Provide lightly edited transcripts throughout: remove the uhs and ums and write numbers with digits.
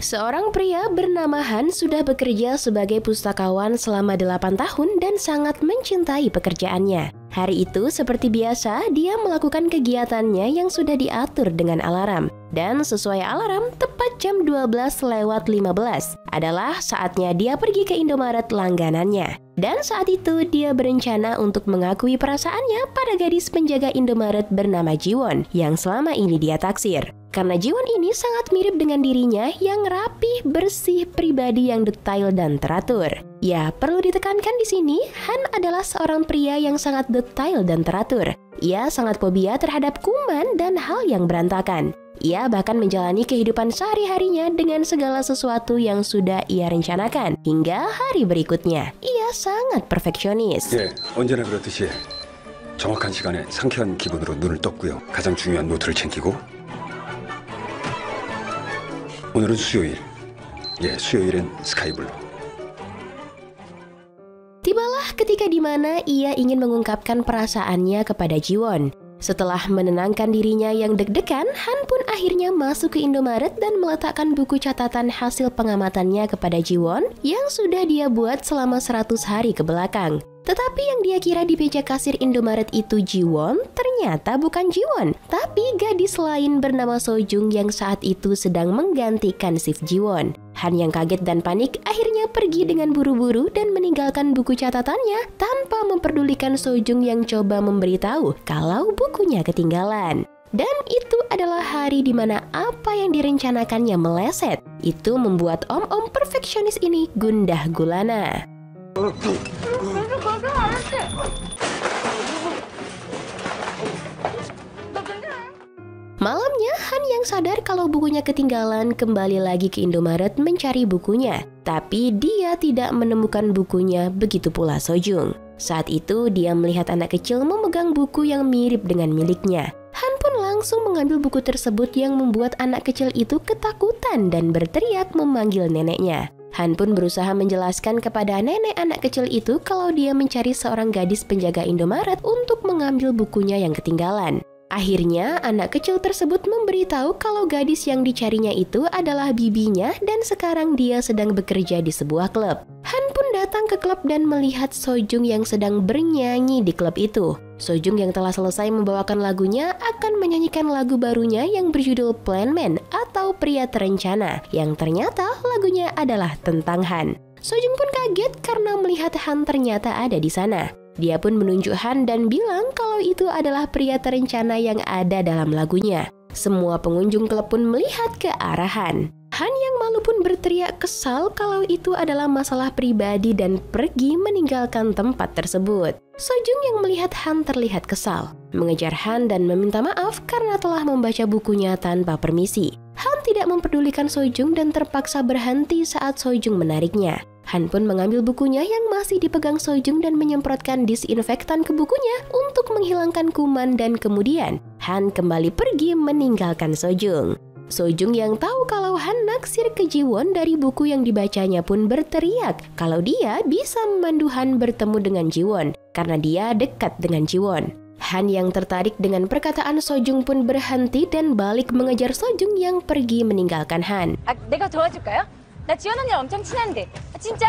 Seorang pria bernama Han sudah bekerja sebagai pustakawan selama 8 tahun dan sangat mencintai pekerjaannya. Hari itu seperti biasa, dia melakukan kegiatannya yang sudah diatur dengan alarm. Dan sesuai alarm, tepat jam 12:15 adalah saatnya dia pergi ke Indomaret langganannya. Dan saat itu dia berencana untuk mengakui perasaannya pada gadis penjaga Indomaret bernama Jiwon yang selama ini dia taksir. Karena Jiwon ini sangat mirip dengan dirinya yang rapih, bersih, pribadi yang detail dan teratur. Ya, perlu ditekankan di sini, Han adalah seorang pria yang sangat detail dan teratur. Ia sangat fobia terhadap kuman dan hal yang berantakan. Ia bahkan menjalani kehidupan sehari-harinya dengan segala sesuatu yang sudah ia rencanakan hingga hari berikutnya. Ia sangat perfeksionis. 예, 언제나 그렇듯이 정확한 시간에 상쾌한 기분으로 눈을 떴고요. 가장 중요한 노트를 챙기고 오늘은 수요일. 예, 수요일엔 스카이블루. Tibalah ketika di mana ia ingin mengungkapkan perasaannya kepada Jiwon. Setelah menenangkan dirinya yang deg-degan, Han pun akhirnya masuk ke Indomaret dan meletakkan buku catatan hasil pengamatannya kepada Jiwon yang sudah dia buat selama 100 hari ke belakang. Tetapi yang dia kira di meja kasir Indomaret itu Jiwon, ternyata bukan Jiwon, tapi gadis lain bernama Sojung yang saat itu sedang menggantikan shift Jiwon. Han yang kaget dan panik akhirnya pergi dengan buru-buru dan meninggalkan buku catatannya tanpa memperdulikan Sojung yang coba memberitahu kalau bukunya ketinggalan. Dan itu adalah hari di mana apa yang direncanakannya meleset. Itu membuat om-om perfeksionis ini gundah gulana. Malamnya, Han yang sadar kalau bukunya ketinggalan kembali lagi ke Indomaret mencari bukunya. Tapi dia tidak menemukan bukunya, begitu pula Sojung. Saat itu, dia melihat anak kecil memegang buku yang mirip dengan miliknya. Han pun langsung mengambil buku tersebut yang membuat anak kecil itu ketakutan dan berteriak memanggil neneknya. Han pun berusaha menjelaskan kepada nenek anak kecil itu kalau dia mencari seorang gadis penjaga Indomaret untuk mengambil bukunya yang ketinggalan. Akhirnya, anak kecil tersebut memberitahu kalau gadis yang dicarinya itu adalah bibinya dan sekarang dia sedang bekerja di sebuah klub. Han pun datang ke klub dan melihat Sojung yang sedang bernyanyi di klub itu. Sojung yang telah selesai membawakan lagunya akan menyanyikan lagu barunya yang berjudul Plan Man atau Pria Terencana, yang ternyata lagunya adalah tentang Han. Sojung pun kaget karena melihat Han ternyata ada di sana. Dia pun menunjuk Han dan bilang kalau itu adalah pria terencana yang ada dalam lagunya. Semua pengunjung klub pun melihat ke arah Han. Han yang malu pun berteriak kesal kalau itu adalah masalah pribadi dan pergi meninggalkan tempat tersebut. Sojung yang melihat Han terlihat kesal, mengejar Han dan meminta maaf karena telah membaca bukunya tanpa permisi. Han tidak memperdulikan Sojung dan terpaksa berhenti saat Sojung menariknya. Han pun mengambil bukunya yang masih dipegang Sojung dan menyemprotkan disinfektan ke bukunya untuk menghilangkan kuman dan kemudian Han kembali pergi meninggalkan Sojung. Sojung yang tahu kalau Han naksir ke Jiwon dari buku yang dibacanya pun berteriak kalau dia bisa memandu Han bertemu dengan Jiwon karena dia dekat dengan Jiwon. Han yang tertarik dengan perkataan Sojung pun berhenti dan balik mengejar Sojung yang pergi meninggalkan Han. 내가 도와줄까요? 나 지원 언니랑 엄청 친한데. 진짜.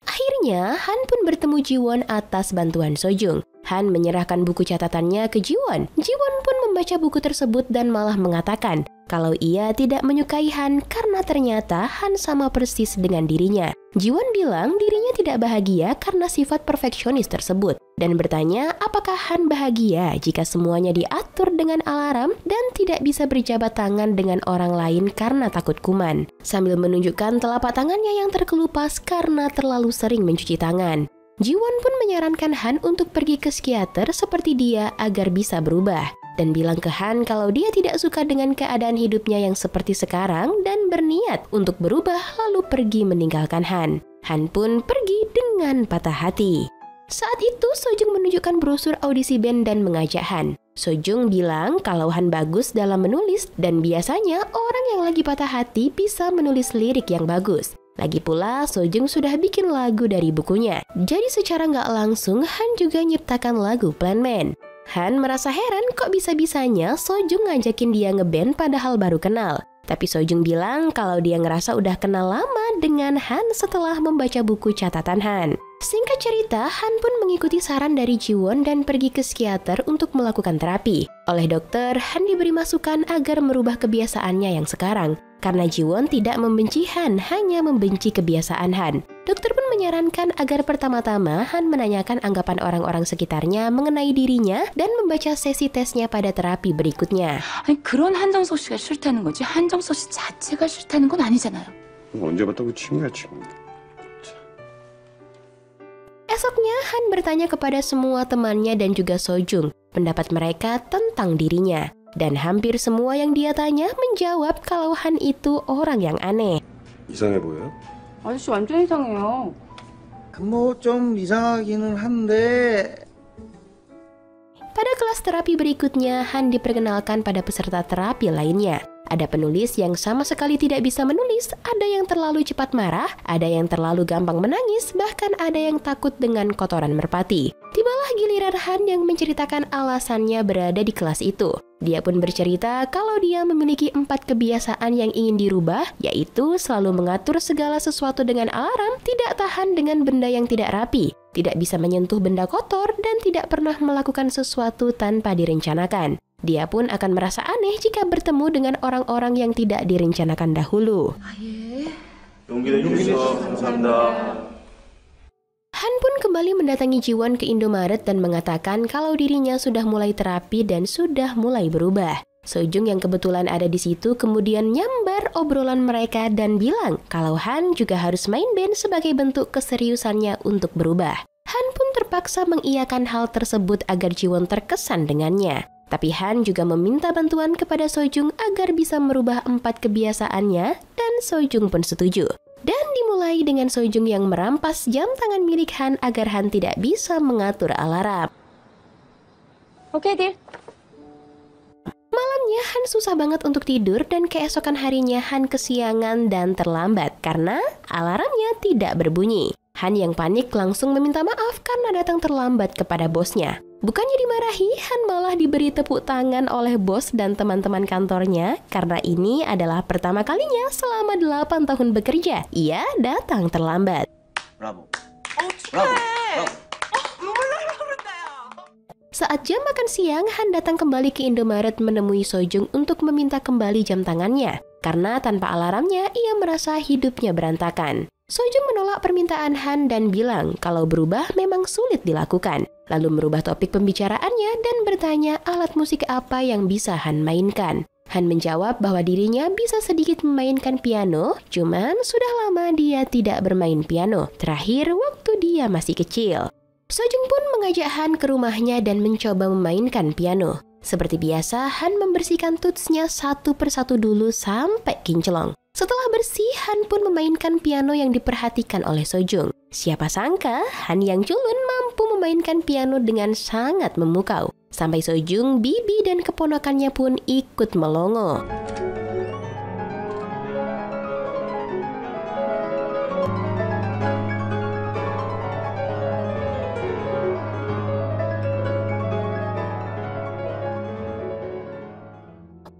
Akhirnya, Han pun bertemu Jiwon atas bantuan Sojung. Han menyerahkan buku catatannya ke Jiwon. Jiwon pun membaca buku tersebut dan malah mengatakan kalau ia tidak menyukai Han karena ternyata Han sama persis dengan dirinya. Jiwon bilang dirinya tidak bahagia karena sifat perfeksionis tersebut dan bertanya apakah Han bahagia jika semuanya diatur dengan alarm dan tidak bisa berjabat tangan dengan orang lain karena takut kuman, sambil menunjukkan telapak tangannya yang terkelupas karena terlalu sering mencuci tangan. Jiwon pun menyarankan Han untuk pergi ke psikiater seperti dia agar bisa berubah dan bilang ke Han kalau dia tidak suka dengan keadaan hidupnya yang seperti sekarang dan berniat untuk berubah lalu pergi meninggalkan Han. Han pun pergi dengan patah hati. Saat itu Sojung menunjukkan brosur audisi band dan mengajak Han. Sojung bilang kalau Han bagus dalam menulis dan biasanya orang yang lagi patah hati bisa menulis lirik yang bagus. Lagi pula, Sojung sudah bikin lagu dari bukunya. Jadi secara nggak langsung, Han juga nyiptakan lagu Plan Man. Han merasa heran kok bisa-bisanya Sojung ngajakin dia ngeband padahal baru kenal. Tapi Sojung bilang kalau dia ngerasa udah kenal lama dengan Han setelah membaca buku catatan Han. Singkat cerita, Han pun mengikuti saran dari Jiwon dan pergi ke psikiater untuk melakukan terapi. Oleh dokter, Han diberi masukan agar merubah kebiasaannya yang sekarang. Karena Jiwon tidak membenci Han, hanya membenci kebiasaan Han. Dokter pun menyarankan agar pertama-tama Han menanyakan anggapan orang-orang sekitarnya mengenai dirinya dan membaca sesi tesnya pada terapi berikutnya. 아니 그런 한정석 씨가 싫다는 거지 한정석 씨 자체가 싫다는 건 아니잖아요. 언제 봤다고 친구야 친구. Esoknya Han bertanya kepada semua temannya dan juga Sojung pendapat mereka tentang dirinya. Dan hampir semua yang dia tanya menjawab kalau Han itu orang yang aneh. 이상해 보여요? 아저씨 완전 이상해요. 뭐 좀 이상하기는 한데 Pada kelas terapi berikutnya, Han diperkenalkan pada peserta terapi lainnya. Ada penulis yang sama sekali tidak bisa menulis, ada yang terlalu cepat marah, ada yang terlalu gampang menangis, bahkan ada yang takut dengan kotoran merpati. Tibalah giliran Han yang menceritakan alasannya berada di kelas itu. Dia pun bercerita kalau dia memiliki 4 kebiasaan yang ingin dirubah, yaitu selalu mengatur segala sesuatu dengan alarm, tidak tahan dengan benda yang tidak rapi, tidak bisa menyentuh benda kotor, dan tidak pernah melakukan sesuatu tanpa direncanakan. Dia pun akan merasa aneh jika bertemu dengan orang-orang yang tidak direncanakan dahulu. Han pun kembali mendatangi Jiwon ke Indomaret dan mengatakan kalau dirinya sudah mulai terapi dan sudah mulai berubah. Sojung yang kebetulan ada di situ kemudian nyambar obrolan mereka dan bilang kalau Han juga harus main band sebagai bentuk keseriusannya untuk berubah. Han pun terpaksa mengiyakan hal tersebut agar Jiwon terkesan dengannya. Tapi Han juga meminta bantuan kepada Sojung agar bisa merubah 4 kebiasaannya dan Sojung pun setuju. Dan dimulai dengan Sojung yang merampas jam tangan milik Han agar Han tidak bisa mengatur alarm. 오케이, 딜. Malamnya Han susah banget untuk tidur dan keesokan harinya Han kesiangan dan terlambat karena alarmnya tidak berbunyi. Han yang panik langsung meminta maaf karena datang terlambat kepada bosnya. Bukannya dimarahi, Han malah diberi tepuk tangan oleh bos dan teman-teman kantornya karena ini adalah pertama kalinya selama 8 tahun bekerja. Ia datang terlambat. 브라보. 브라보. Saat jam makan siang, Han datang kembali ke Indomaret menemui Sojung untuk meminta kembali jam tangannya. Karena tanpa alarmnya, ia merasa hidupnya berantakan. Sojung menolak permintaan Han dan bilang kalau berubah memang sulit dilakukan. Lalu merubah topik pembicaraannya dan bertanya alat musik apa yang bisa Han mainkan. Han menjawab bahwa dirinya bisa sedikit memainkan piano, cuman sudah lama dia tidak bermain piano. Terakhir waktu dia masih kecil. Sojung pun mengajak Han ke rumahnya dan mencoba memainkan piano. Seperti biasa, Han membersihkan tutsnya satu persatu dulu sampai kinclong. Setelah bersih, Han pun memainkan piano yang diperhatikan oleh Sojung. Siapa sangka, Han yang culun mampu memainkan piano dengan sangat memukau. Sampai Sojung, Bibi, dan keponakannya pun ikut melongo.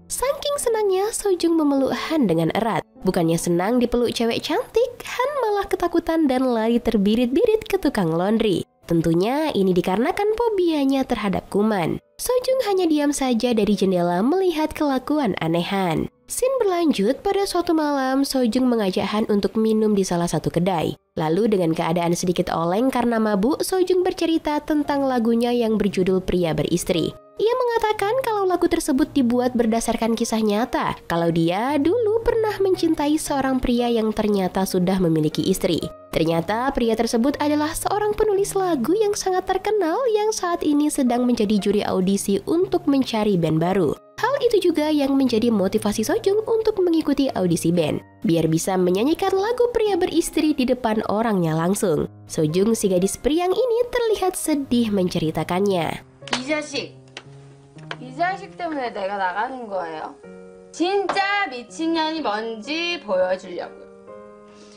Saking senangnya, Sojung memeluk Han dengan erat. Bukannya senang dipeluk cewek cantik, Han malah ketakutan dan lari terbirit-birit ke tukang laundry. Tentunya ini dikarenakan fobianya terhadap kuman. Sojung hanya diam saja dari jendela melihat kelakuan aneh Han. Scene berlanjut pada suatu malam, Sojung mengajak Han untuk minum di salah satu kedai. Lalu dengan keadaan sedikit oleng karena mabuk, Sojung bercerita tentang lagunya yang berjudul Pria Beristri. Ia mengatakan kalau lagu tersebut dibuat berdasarkan kisah nyata, kalau dia dulu pernah mencintai seorang pria yang ternyata sudah memiliki istri. Ternyata pria tersebut adalah seorang penulis lagu yang sangat terkenal yang saat ini sedang menjadi juri audisi untuk mencari band baru. Hal itu juga yang menjadi motivasi Sojung untuk mengikuti audisi band, biar bisa menyanyikan lagu Pria Beristri di depan orangnya langsung. Sojung, si gadis periang ini, terlihat sedih menceritakannya. 이 자식 때문에 내가 나가는 거예요. 진짜 미친년이 뭔지 보여주려고요.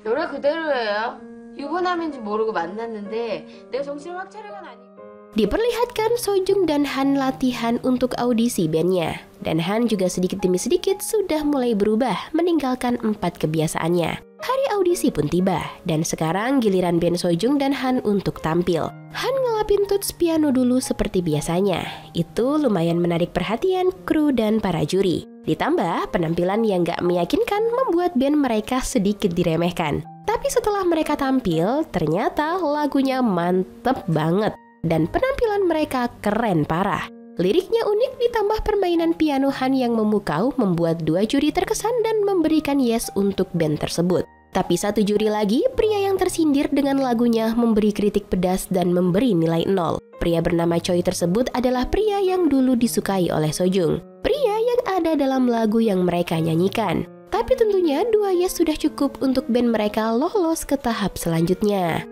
노래 그대로예요. 유부남인지 모르고 만났는데 내 정신을 확 차린 건 아니고. Diperlihatkan Sojung dan Han latihan untuk audisi bandnya. Dan Han juga sedikit demi sedikit sudah mulai berubah meninggalkan 4 kebiasaannya. Hari audisi pun tiba, dan sekarang giliran Ben Sojung dan Han untuk tampil. Han ngelapin tuts piano dulu seperti biasanya. Itu lumayan menarik perhatian kru dan para juri. Ditambah penampilan yang gak meyakinkan membuat band mereka sedikit diremehkan. Tapi setelah mereka tampil, ternyata lagunya mantep banget. Dan penampilan mereka keren parah. Liriknya unik ditambah permainan piano Han yang memukau membuat 2 juri terkesan dan memberikan yes untuk band tersebut. Tapi 1 juri lagi, pria yang tersindir dengan lagunya, memberi kritik pedas dan memberi nilai 0. Pria bernama Choi tersebut adalah pria yang dulu disukai oleh Sojung. Pria yang ada dalam lagu yang mereka nyanyikan. Tapi tentunya 2 yes sudah cukup untuk band mereka lolos ke tahap selanjutnya.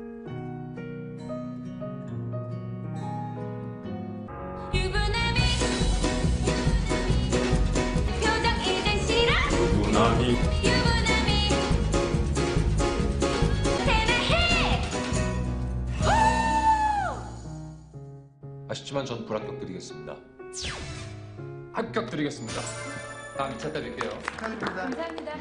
아쉽지만 전 불합격드리겠습니다. 합격드리겠습니다. 다음 2차 때 뵐게요. 감사합니다.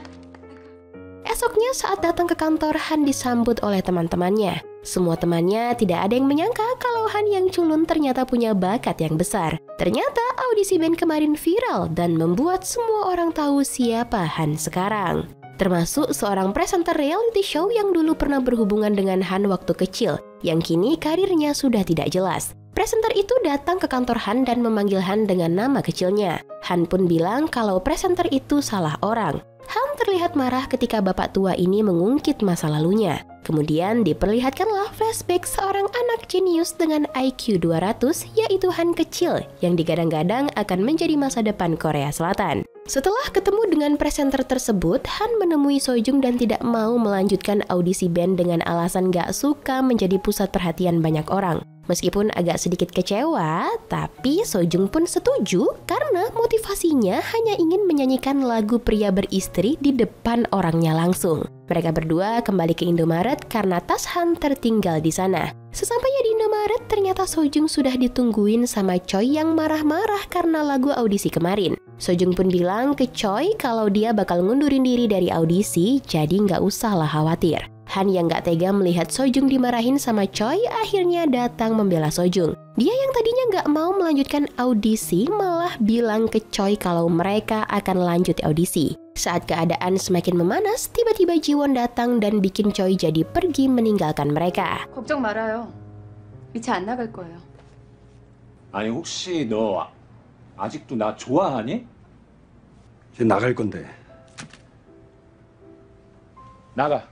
Esoknya saat datang ke kantor, Han disambut oleh teman-temannya. Semua temannya tidak ada yang menyangka kalau Han yang culun ternyata punya bakat yang besar. Ternyata audisi band kemarin viral dan membuat semua orang tahu siapa Han sekarang. Termasuk seorang presenter reality show yang dulu pernah berhubungan dengan Han waktu kecil, yang kini karirnya sudah tidak jelas. Presenter itu datang ke kantor Han dan memanggil Han dengan nama kecilnya. Han pun bilang kalau presenter itu salah orang. Han terlihat marah ketika bapak tua ini mengungkit masa lalunya. Kemudian diperlihatkanlah flashback seorang anak jenius dengan IQ 200, yaitu Han kecil yang digadang-gadang akan menjadi masa depan Korea Selatan. Setelah ketemu dengan presenter tersebut, Han menemui Sojung dan tidak mau melanjutkan audisi band dengan alasan gak suka menjadi pusat perhatian banyak orang. Meskipun agak sedikit kecewa, tapi Sojung pun setuju karena motivasinya hanya ingin menyanyikan lagu pria beristri di depan orangnya langsung. Mereka berdua kembali ke Indomaret karena tas Han tertinggal di sana. Sesampainya di Indomaret, ternyata Sojung sudah ditungguin sama Choi yang marah-marah karena lagu audisi kemarin. Sojung pun bilang ke Choi kalau dia bakal ngundurin diri dari audisi, jadi nggak usahlah khawatir. Han yang gak tega melihat Sojung dimarahin sama Choi akhirnya datang membela Sojung. Dia yang tadinya gak mau melanjutkan audisi malah bilang ke Choi kalau mereka akan lanjut audisi. Saat keadaan semakin memanas, tiba-tiba Jiwon datang dan bikin Choi jadi pergi meninggalkan mereka. 걱정 말아요. 미차 안 나갈 거예요. 아니 혹시 너 아직도 나 좋아하니? 이제 나갈 건데. 나가.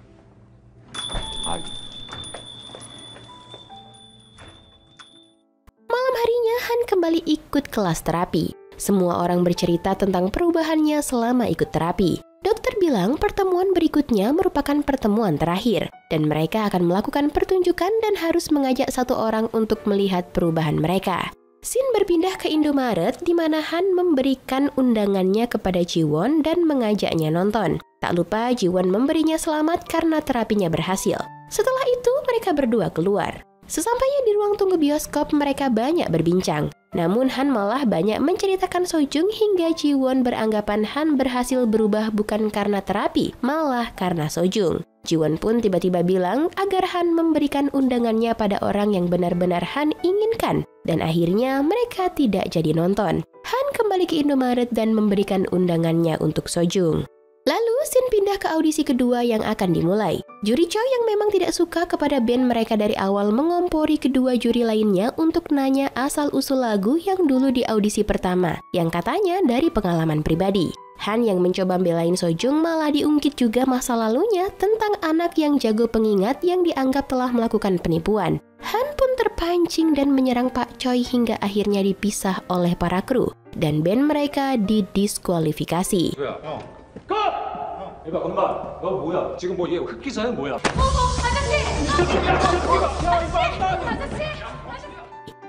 Malam harinya Han kembali ikut kelas terapi. Semua orang bercerita tentang perubahannya selama ikut terapi. Dokter bilang pertemuan berikutnya merupakan pertemuan terakhir dan mereka akan melakukan pertunjukan dan harus mengajak 1 orang untuk melihat perubahan mereka. Scene berpindah ke Indomaret di mana Han memberikan undangannya kepada Jiwon dan mengajaknya nonton. Tak lupa Jiwon memberinya selamat karena terapinya berhasil. Setelah itu mereka berdua keluar. Sesampainya di ruang tunggu bioskop mereka banyak berbincang. Namun Han malah banyak menceritakan Sojung hingga Jiwon beranggapan Han berhasil berubah bukan karena terapi, malah karena Sojung. Jiwon pun tiba-tiba bilang agar Han memberikan undangannya pada orang yang benar-benar Han inginkan. Dan akhirnya mereka tidak jadi nonton. Han kembali ke Indomaret dan memberikan undangannya untuk Sojung. Lalu scene pindah ke audisi kedua yang akan dimulai. Juri Choi yang memang tidak suka kepada band mereka dari awal mengompori kedua juri lainnya untuk nanya asal-usul lagu yang dulu di audisi pertama, yang katanya dari pengalaman pribadi. Han yang mencoba belain Sojung malah diungkit juga masa lalunya tentang anak yang jago pengingat yang dianggap telah melakukan penipuan. Han pun terpancing dan menyerang Pak Choi hingga akhirnya dipisah oleh para kru, dan band mereka didiskualifikasi. 이봐 건반 너 뭐야 지금 뭐 얘 흑기사야 뭐야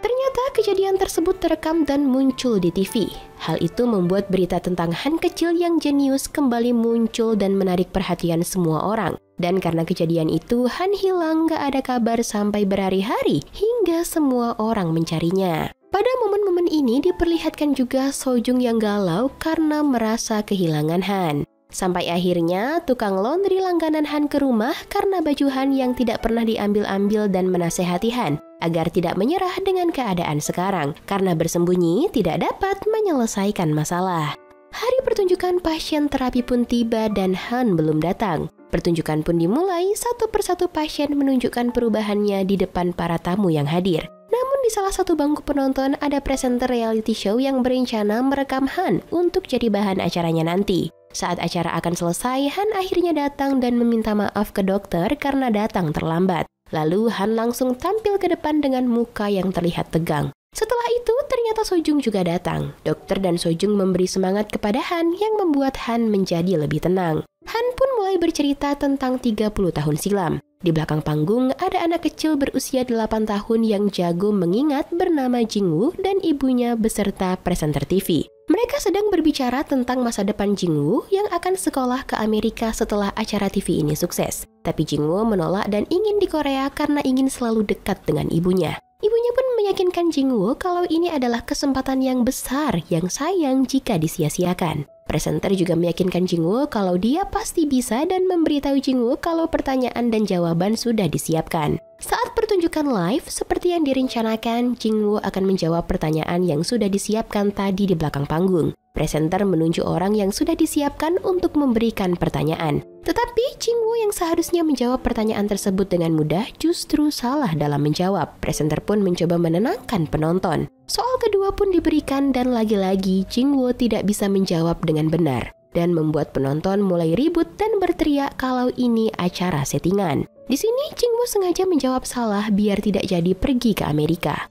Ternyata kejadian tersebut terekam dan muncul di TV. Hal itu membuat berita tentang Han kecil yang jenius kembali muncul dan menarik perhatian semua orang. Dan karena kejadian itu, Han hilang gak ada kabar sampai berhari-hari hingga semua orang mencarinya. Pada momen-momen ini diperlihatkan juga Sojung yang galau karena merasa kehilangan Han. Sampai akhirnya tukang laundry langganan Han ke rumah karena baju Han yang tidak pernah diambil-ambil dan menasehati Han agar tidak menyerah dengan keadaan sekarang karena bersembunyi tidak dapat menyelesaikan masalah. Hari pertunjukan pasien terapi pun tiba dan Han belum datang. Pertunjukan pun dimulai, satu persatu pasien menunjukkan perubahannya di depan para tamu yang hadir. Namun di salah satu bangku penonton ada presenter reality show yang berencana merekam Han untuk jadi bahan acaranya nanti. Saat acara akan selesai, Han akhirnya datang dan meminta maaf ke dokter karena datang terlambat. Lalu Han langsung tampil ke depan dengan muka yang terlihat tegang. Setelah itu, ternyata Sojung juga datang. Dokter dan Sojung memberi semangat kepada Han yang membuat Han menjadi lebih tenang. Han pun mulai bercerita tentang 30 tahun silam. Di belakang panggung, ada anak kecil berusia 8 tahun yang jago mengingat bernama Jingwoo dan ibunya beserta presenter TV. Mereka sedang berbicara tentang masa depan Jingwoo yang akan sekolah ke Amerika setelah acara TV ini sukses. Tapi Jingwoo menolak dan ingin di Korea karena ingin selalu dekat dengan ibunya. Ibunya pun meyakinkan Jingwoo kalau ini adalah kesempatan yang besar yang sayang jika disia-siakan. Presenter juga meyakinkan Jingwoo kalau dia pasti bisa dan memberitahu Jingwoo kalau pertanyaan dan jawaban sudah disiapkan. Saat pertunjukan live, seperti yang direncanakan, Jingwoo akan menjawab pertanyaan yang sudah disiapkan tadi di belakang panggung. Presenter menunjuk orang yang sudah disiapkan untuk memberikan pertanyaan. Tetapi Jingwoo yang seharusnya menjawab pertanyaan tersebut dengan mudah justru salah dalam menjawab. Presenter pun mencoba menenangkan penonton. Soal kedua pun diberikan dan lagi-lagi Jingwoo tidak bisa menjawab dengan benar dan membuat penonton mulai ribut dan berteriak kalau ini acara settingan. Di sini Jingwoo sengaja menjawab salah biar tidak jadi pergi ke Amerika.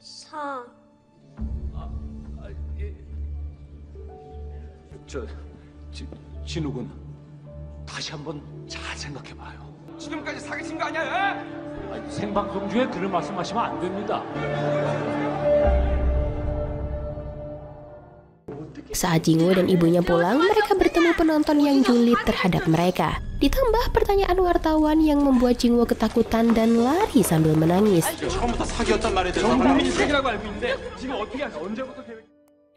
진욱은 다시 한번 잘 생각해봐요. 지금까지 사기친 거 아니야? 생방송 중에 그런 말씀하시면 안 됩니다. Saat Jingwoo dan ibunya pulang, mereka bertemu penonton yang julid terhadap mereka. Ditambah pertanyaan wartawan yang membuat Jingwoo ketakutan dan lari sambil menangis. 처음부터 사기였단 말이야. 전 국민이 사기라고 알고 있는데 지금 어떻게 하세요? 언제부터 계획?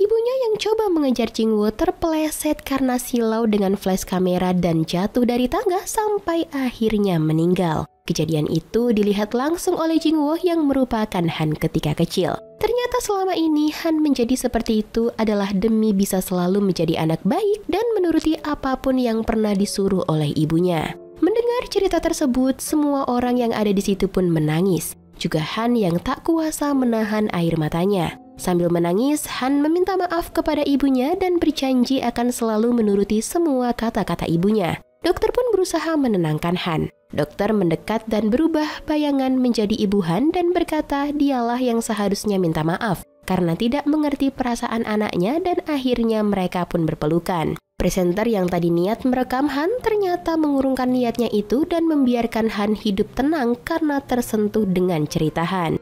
Ibunya yang coba mengejar Jingwoo terpeleset karena silau dengan flash kamera dan jatuh dari tangga sampai akhirnya meninggal. Kejadian itu dilihat langsung oleh Jingwoo yang merupakan Han ketika kecil. Ternyata selama ini Han menjadi seperti itu adalah demi bisa selalu menjadi anak baik dan menuruti apapun yang pernah disuruh oleh ibunya. Mendengar cerita tersebut, semua orang yang ada di situ pun menangis. Juga Han yang tak kuasa menahan air matanya. Sambil menangis, Han meminta maaf kepada ibunya dan berjanji akan selalu menuruti semua kata-kata ibunya. Dokter pun berusaha menenangkan Han. Dokter mendekat dan berubah bayangan menjadi ibu Han dan berkata dialah yang seharusnya minta maaf karena tidak mengerti perasaan anaknya dan akhirnya mereka pun berpelukan. Presenter yang tadi niat merekam Han ternyata mengurungkan niatnya itu dan membiarkan Han hidup tenang karena tersentuh dengan cerita Han.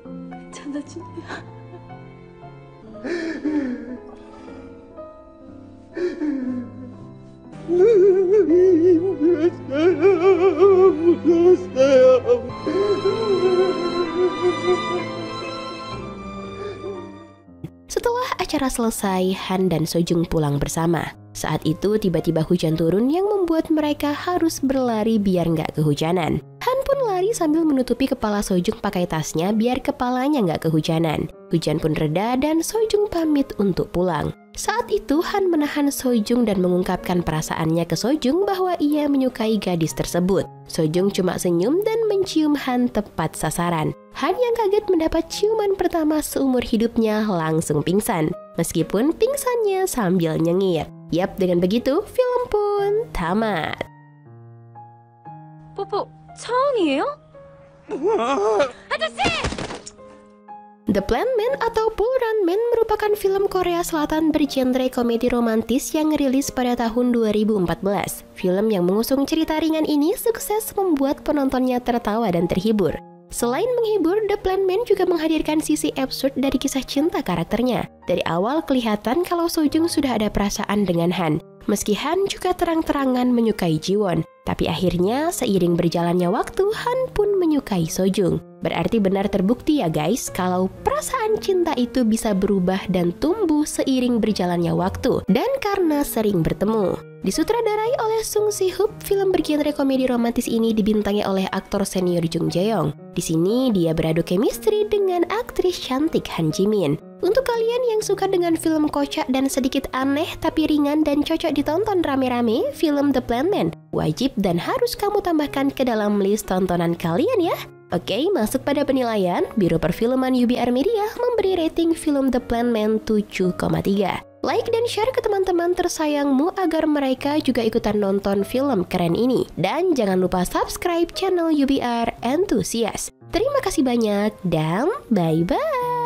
Setelah acara selesai, Han dan Sojung pulang bersama. Saat itu tiba-tiba hujan turun yang membuat mereka harus berlari biar nggak kehujanan. Han pun lari sambil menutupi kepala Sojung pakai tasnya biar kepalanya nggak kehujanan. Hujan pun reda dan Sojung pamit untuk pulang. Saat itu Han menahan Sojung dan mengungkapkan perasaannya ke Sojung bahwa ia menyukai gadis tersebut. Sojung cuma senyum dan mencium Han tepat sasaran. Han yang kaget mendapat ciuman pertama seumur hidupnya langsung pingsan. Meskipun pingsannya sambil nyengir. Yap, dengan begitu film pun tamat. 뽀뽀 처음이에요? 아저씨! The Plan Man atau Bull Run Man merupakan film Korea Selatan bergenre komedi romantis yang rilis pada tahun 2014. Film yang mengusung cerita ringan ini sukses membuat penontonnya tertawa dan terhibur. Selain menghibur, The Plan Man juga menghadirkan sisi absurd dari kisah cinta karakternya. Dari awal kelihatan kalau Sojung sudah ada perasaan dengan Han. meski Han juga terang-terangan menyukai Jiwon. Tapi akhirnya seiring berjalannya waktu, Han pun menyukai Sojung. Berarti benar terbukti ya guys, kalau perasaan cinta itu bisa berubah dan tumbuh seiring berjalannya waktu, dan karena sering bertemu. Disutradarai oleh Sung Si-hoop, film bergenre komedi romantis ini dibintangi oleh aktor senior Jung Jae-yong. Di sini dia beradu chemistry dengan aktris cantik Han Ji-min. Untuk kalian yang suka dengan film kocak dan sedikit aneh tapi ringan dan cocok ditonton rame-rame, film The Plan Man wajib dan harus kamu tambahkan ke dalam list tontonan kalian ya. Oke, masuk pada penilaian. Biro Perfilman UBR Media memberi rating film The Plan Man 7,3. Like dan share ke teman-teman tersayangmu agar mereka juga ikutan nonton film keren ini. Dan jangan lupa subscribe channel UBR Enthusiast. Terima kasih banyak dan bye-bye.